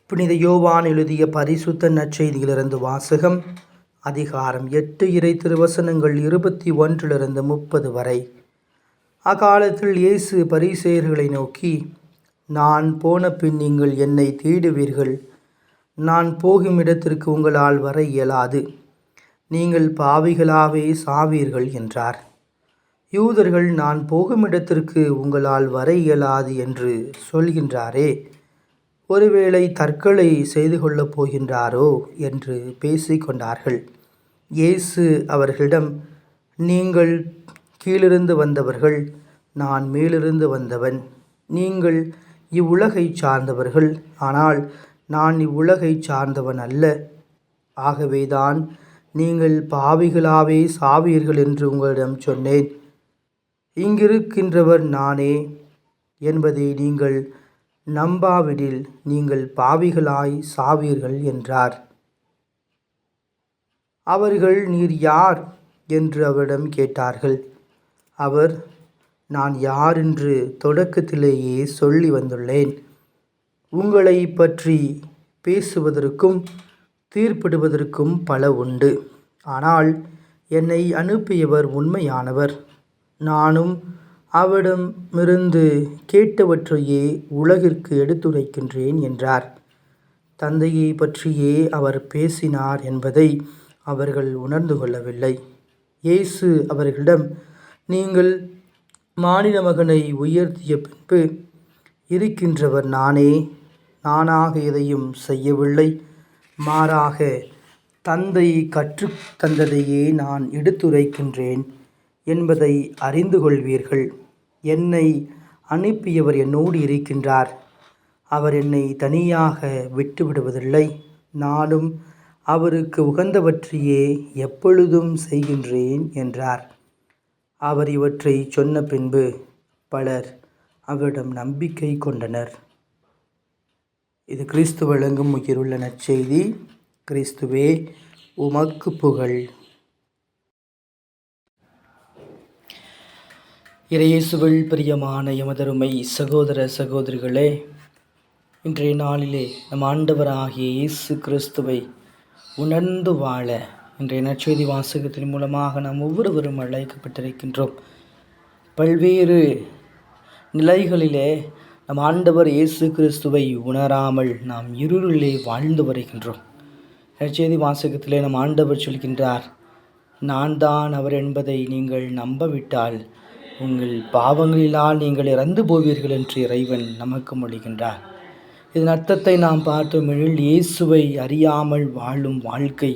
புனித யோவான் எழுதிய பரிசுத்த நற்செய்தியிலிருந்து வாசகம். அதிகாரம் 8 இறை திருவசனங்கள் 21 30 வரை. அக்காலத்தில் இயேசு பரிசேயர்களை நோக்கி, நான் போன பின் நீங்கள் என்னை தேடுவீர்கள். நான் போகும் இடத்திற்கு உங்களால் வர இயலாது. நீங்கள் பாவிகளாவே சாவீர்கள் என்றார். யூதர்கள், நான் போகும் இடத்திற்கு உங்களால் வர இயலாது என்று சொல்கின்றாரே, ஒருவேளை தற்கொலை செய்து கொள்ளப் போகின்றாரோ என்று பேசிக்கொண்டார்கள். இயேசு அவர்களிடம், நீங்கள் கீழிருந்து வந்தவர்கள், நான் மேலிருந்து வந்தவன். நீங்கள் இவ்வுலகை சார்ந்தவர்கள், ஆனால் நான் இவ்வுலகை சார்ந்தவன் அல்ல. ஆகவேதான் நீங்கள் பாவிகளாவே சாவீர்கள் என்று உங்களிடம் சொன்னேன். இங்கிருக்கின்றவர் நானே என்பதை நீங்கள் நம்பாவிடில் நீங்கள் பாவிகளாய் சாவீர்கள் என்றார். அவர்கள், நீர் யார் என்று அவரிடம் கேட்டார்கள். அவர், நான் யார் என்று தொடக்கத்திலேயே சொல்லி வந்துள்ளேன். உங்களை பற்றி பேசுவதற்கும் தீர்ப்பிடுவதற்கும் பல உண்டு. ஆனால் என்னை அனுப்பியவர் உண்மையானவர். நானும் அவரிடமிருந்து கேட்டவற்றையே உலகிற்கு எடுத்துரைக்கின்றேன் என்றார். தந்தையை பற்றியே அவர் பேசினார் என்பதை அவர்கள் உணர்ந்து கொள்ளவில்லை. இயேசு அவர்களிடம், நீங்கள் மானிட மகனை உயர்த்திய பின்பு இருக்கின்றவர் நானே. நானாக எதையும் செய்யவில்லை, மாறாக தந்தை கற்றுத் தந்ததையே நான் எடுத்துரைக்கின்றேன் என்பதை அறிந்து கொள்வீர்கள். என்னை அனுப்பியவர் என்னோடு இருக்கின்றார். அவர் என்னை தனியாக விட்டுவிடுவதில்லை. நானும் அவருக்கு உகந்தவற்றையே எப்பொழுதும் செய்கின்றேன் என்றார். அவர் இவற்றை சொன்ன பின்பு பலர் அவரிடம் நம்பிக்கை கொண்டனர். இது கிறிஸ்து வழங்கும் உயிருள்ள நற்செய்தி. கிறிஸ்துவே, உமக்கு புகழ். இறையேசுவில் பிரியமான எமதருமை சகோதர சகோதரிகளே, இன்றைய நாளிலே நம் ஆண்டவராகிய இயேசு கிறிஸ்துவை உணர்ந்து வாழ இன்றைய நற்செய்தி வாசகத்தின் மூலமாக நாம் ஒவ்வொருவரும் அழைக்கப்பட்டிருக்கின்றோம். பல்வேறு நிலைகளிலே நம் ஆண்டவர் இயேசு கிறிஸ்துவை உணராமல் நாம் இருளிலே வாழ்ந்து வருகின்றோம். நற்செய்தி வாசகத்திலே நம் ஆண்டவர் சொல்கின்றார், நான் தான் அவர் என்பதை நீங்கள் நம்பவிட்டால் உங்கள் பாவங்களினால் நீங்கள் இறந்து போவீர்கள் என்று இறைவன் நமக்கு மொழிகின்றார். இதன் அர்த்தத்தை நாம் பார்த்தோமெனில், இயேசுவை அறியாமல் வாழும் வாழ்க்கை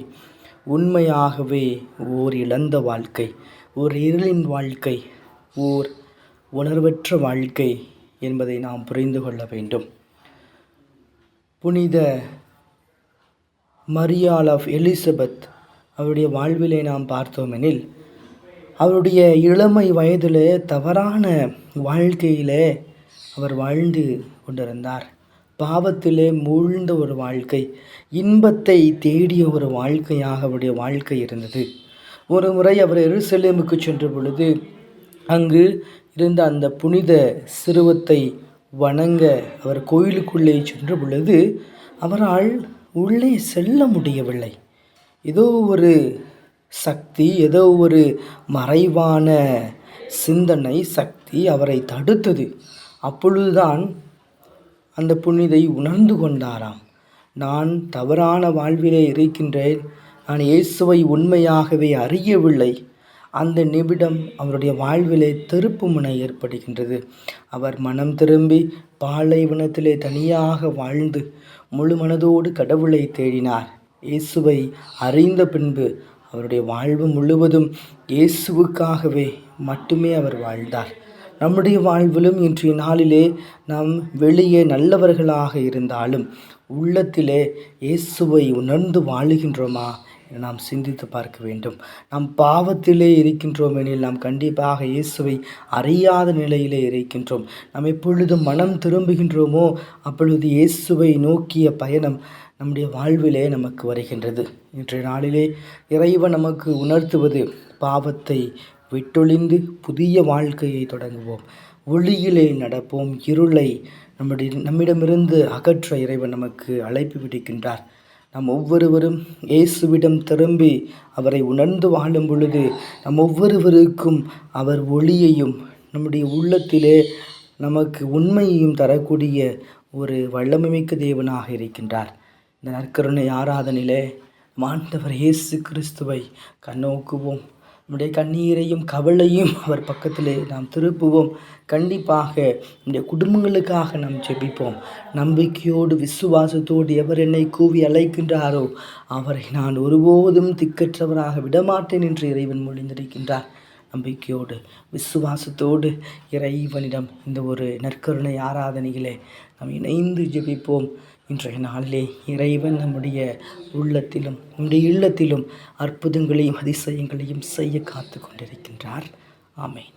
உண்மையாகவே ஓர் இழந்த வாழ்க்கை, ஓர் இருளின் வாழ்க்கை, ஓர் உணர்வற்ற வாழ்க்கை என்பதை நாம் புரிந்து கொள்ள வேண்டும். புனித மரியாள் ஆஃப் எலிசபெத் அவருடைய வாழ்விலே நாம் பார்த்தோமெனில், அவருடைய இளமை வயதிலே தவறான வாழ்க்கையிலே அவர் வாழ்ந்து கொண்டிருந்தார். பாவத்திலே மூழ்ந்த ஒரு வாழ்க்கை, இன்பத்தை தேடிய ஒரு வாழ்க்கையாக அவருடைய வாழ்க்கை இருந்தது. ஒரு முறை அவர் எருசலேமுக்கு சென்ற பொழுது, அங்கு இருந்த அந்த புனித சிறுவத்தை வணங்க அவர் கோயிலுக்குள்ளே சென்ற பொழுது அவரால் உள்ளே செல்ல முடியவில்லை. ஏதோ ஒரு சக்தி, ஏதோ ஒரு மறைவான சிந்தனை சக்தி அவரை தடுத்தது. அப்பொழுதுதான் அந்த புனிதை உணர்ந்து கொண்டாராம். நான் தவறான வாழ்விலே இருக்கின்றேன், நான் இயேசுவை உண்மையாகவே அறியவில்லை. அந்த நிமிடம் அவருடைய வாழ்விலே திருப்பு முனை ஏற்படுகின்றது. அவர் மனம் திரும்பி பாலைவனத்திலே தனியாக வாழ்ந்து முழு மனதோடு கடவுளை தேடினார். இயேசுவை அறிந்த பின்பு அவருடைய வாழ்வு முழுவதும் இயேசுவுக்காகவே மட்டுமே அவர் வாழ்ந்தார். நம்முடைய வாழ்விலும் இன்றைய நாளிலே நாம் வெளியே நல்லவர்களாக இருந்தாலும் உள்ளத்திலே இயேசுவை உணர்ந்து வாழுகின்றோமா என நாம் சிந்தித்து பார்க்க வேண்டும். நாம் பாவத்திலே இருக்கின்றோம் எனில் நாம் கண்டிப்பாக இயேசுவை அறியாத நிலையிலே இருக்கின்றோம். நாம் எப்பொழுது மனம் திரும்புகின்றோமோ அப்பொழுது இயேசுவை நோக்கிய பயணம் நம்முடைய வாழ்விலே நமக்கு வருகின்றது. இன்றைய நாளிலே இறைவன் நமக்கு உணர்த்துவது, பாவத்தை விட்டொழிந்து புதிய வாழ்க்கையை தொடங்குவோம், ஒளியிலே நடப்போம், இருளை நம்மிடமிருந்து அகற்ற இறைவன் நமக்கு அழைப்பு விடுக்கின்றார். நாம் ஒவ்வொருவரும் இயேசுவிடம் திரும்பி அவரை உணர்ந்து வாழும் பொழுது நம் ஒவ்வொருவருக்கும் அவர் ஒளியையும் நம்முடைய உள்ளத்திலே நமக்கு உண்மையையும் தரக்கூடிய ஒரு வல்லமைமிக்க தேவனாக இருக்கின்றார். இந்த நற்கருணை ஆராதனையிலே ஆண்டவர் இயேசு கிறிஸ்துவை கண்ணோக்குவோம். நம்முடைய கண்ணீரையும் கவலையும் அவர் பக்கத்திலே நாம் திருப்புவோம். கண்டிப்பாக நம்முடைய குடும்பங்களுக்காக நாம் ஜெபிப்போம். நம்பிக்கையோடு விசுவாசத்தோடு எவர் என்னை கூவி அழைக்கின்றாரோ அவரை நான் ஒருபோதும் திக்கற்றவராக விடமாட்டேன் என்று இறைவன் மொழிந்திருக்கின்றார். நம்பிக்கையோடு விசுவாசத்தோடு இறைவனிடம் இந்த ஒரு நற்கருணை ஆராதனையிலே நாம் இணைந்து ஜெபிப்போம். இன்றைய நாளிலே இறைவன் நம்முடைய உள்ளத்திலும் நம்முடைய இல்லத்திலும் அற்புதங்களையும் அதிசயங்களையும் செய்ய காத்து கொண்டிருக்கின்றார். ஆமென்.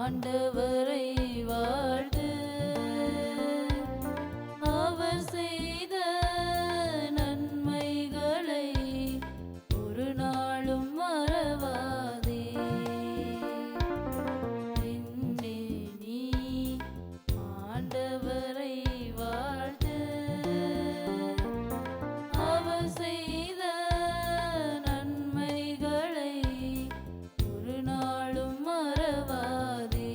ஆண்டவரை வாழ்த்து, அவர் செய்த நன்மைகளை ஒரு நாளும் மறவாதே. என்னே நீ ஆண்டவரை வாழ்த்து, அவர் செய்த நன்மைகளை ஒரு நாளும் மறவாதே.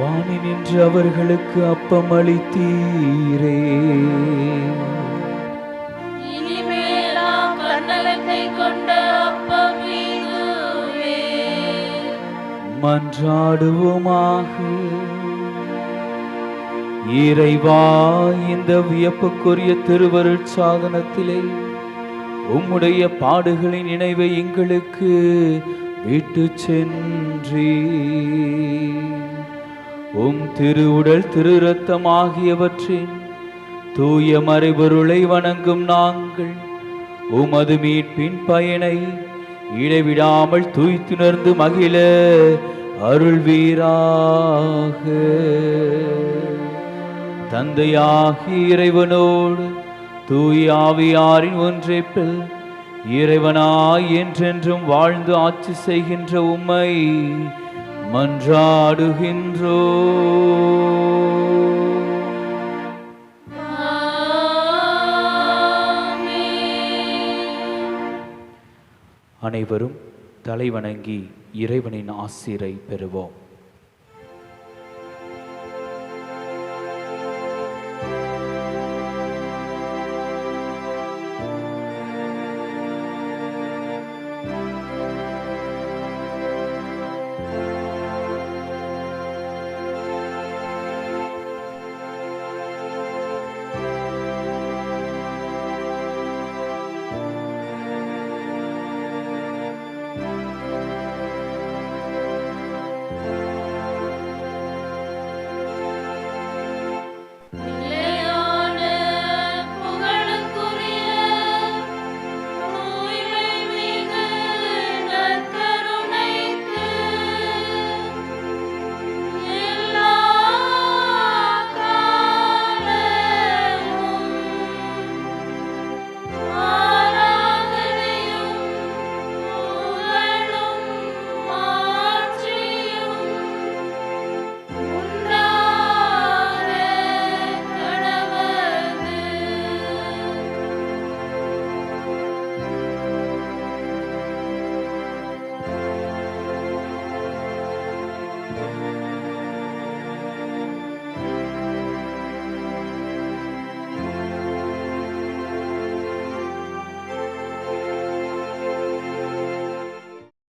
வானி நின்று அவர்களுக்கு அப்பம் அளித்தீரே. இனிமேலாம் கண்ணலத்தை கொண்ட அப்பம் இதுவே. மன்றாடுவோமாக. இறைவா, இந்த வியப்புக்குரிய திருவருட் சாதனத்திலே உம்முடைய பாடுகளின் நினைவை எங்களுக்கு விட்டு சென்றீ. உம் திருவுடல் திரு இரத்தம் ஆகியவற்றின் தூய மறைபொருளை வணங்கும் நாங்கள் உமது மீட்பின் பயனை இடைவிடாமல் தூய்த்துணர்ந்து மகிழ அருள்வீராக. தந்தையாகி இறைவனோடு தூய ஆவியாரின் ஒன்றைப்பில் இறைவனாய் என்றென்றும் வாழ்ந்து ஆட்சி செய்கின்ற உம்மை மன்றாடுகின்றோ. அனைவரும் தலைவணங்கி இறைவனின் ஆசீரை பெறுவோம்.